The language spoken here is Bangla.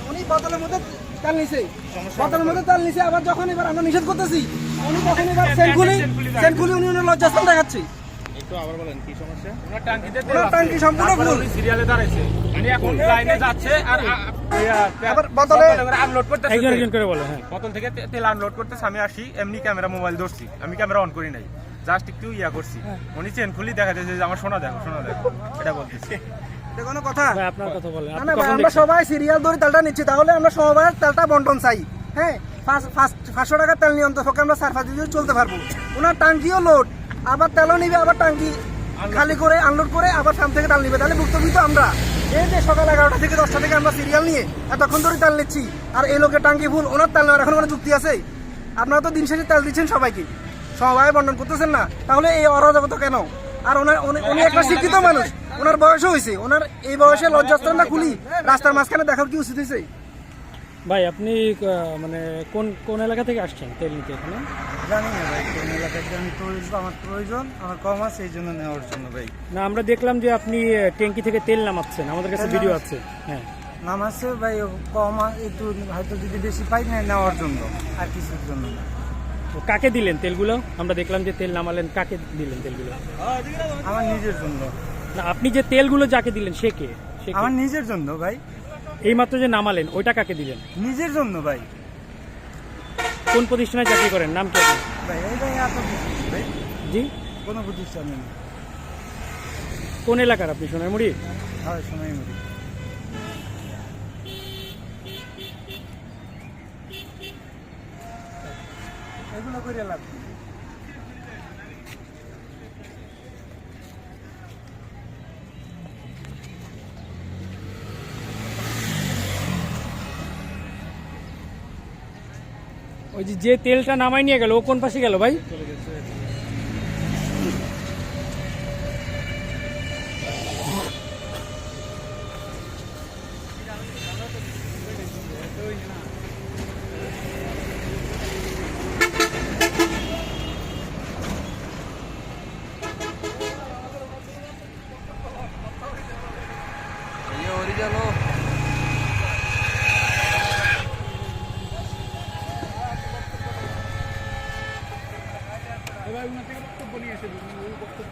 উনি বোতলের মধ্যে তেল নিছে, বোতলের মধ্যে তেল নিছে। আবার যখন এবার আমরা নিষেধ করতেছি, উনি তখন এবার সেনকুলি উনি লজ্জাস্থান দেখাচ্ছে। একটু আবার বলেন কি সমস্যা? টাঙ্কি সম্পূর্ণ ফুল, সিরিয়ালে দাঁড়াইছে, মানে এখন লাইনে যাচ্ছে আর আবার বোতলে আনলোড করতেছে। একজন করে বলে, হ্যাঁ বোতল থেকে তেল আনলোড করতেছে। আমি আসি, এমনি ক্যামেরা মোবাইল ধরছি, আমি ক্যামেরা অন করি নাই, জাস্ট একটু করছি। উনি চেন খুলি দেখাতেছে যে আমার সোনা দেখো, সোনা দেখো, এটা বলতেছে। কোনো কথা আপনার কথা বলেন। না ভাই, আমরা সবাই সিরিয়াল ধরে তেলটা নিচ্ছি, তাহলে আমরা সবাই তেলটা বন্টন চাই। হ্যাঁ, 500 টাকা তেল নিয়ে অন্তপক্ষে আমরা 4-5 দিন চলতে পারবো। ওনার টাঙ্কিও লোড, আবার তেলও নিবে, আবার টাঙ্কি খালি করে আনলোড করে আবার সামনে থেকে তেল নিবে। তাহলে ভুক্তভোগী তো আমরা। এই যে সকাল 11টা থেকে 10টা থেকে আমরা সিরিয়াল নিয়ে এতক্ষণ ধরে তেল নিচ্ছি, আর এই লোকের টাঙ্কি ফুল, ওনার তেল নেওয়ার এখন কোনো যুক্তি আছে? আপনারা তো দিন শেষে তেল দিচ্ছেন সবাইকে, সবাই বন্টন করতেছেন না, তাহলে এই অরাজকতা কেন? আর উনি একটা শিক্ষিত মানুষ, ওনার বয়সও হয়েছে, ওনার এই বয়সে লজ্জাস্থানটা খুলি রাস্তার মাঝখানে দেখার কি উচিত হয়েছে? ভাই আপনি মানে কোন এলাকা থেকে আসছেন তেল নিতে এখানে? জানি না ভাই কোন এলাকা থেকে। আমি আমার প্রয়োজন, আমার কম আছে, এই জন্য নেওয়ার জন্য ভাই। না, আমরা দেখলাম যে আপনি ট্যাঙ্কি থেকে তেল নামাচ্ছেন, আমাদের কাছে ভিডিও আছে। হ্যাঁ, নামাচ্ছে ভাই, কম একটু হয়তো যদি বেশি পাই না, নেওয়ার জন্য, আর কিছুর জন্য না। তো কাকে দিলেন তেলগুলো? আমরা দেখলাম যে তেল নামালেন, কাকে দিলেন তেলগুলো? আমার নিজের জন্য। না, আপনি যে তেলগুলো যাকে দিলেন সে কে? আমার নিজের জন্য ভাই। এইমাত্র যে নামালেন ওইটা কাকে দিলেন? নিজের জন্য ভাই। কোন প্রতিষ্ঠানে চাকরি করেন, নাম কি আপনার? ভাই এই ভাই এত ভাই জি, কোনো প্রতিষ্ঠানে নেই। কোন এলাকার আপনি? সোনারমুড়ি? হয় সময় মরি। এগুলো করে লাভ নেই। ওই যে তেলটা নামাই নিয়ে গেল ও কোন পাশে গেল ভাই? বক্তব্য নিয়েছে, বক্তব্য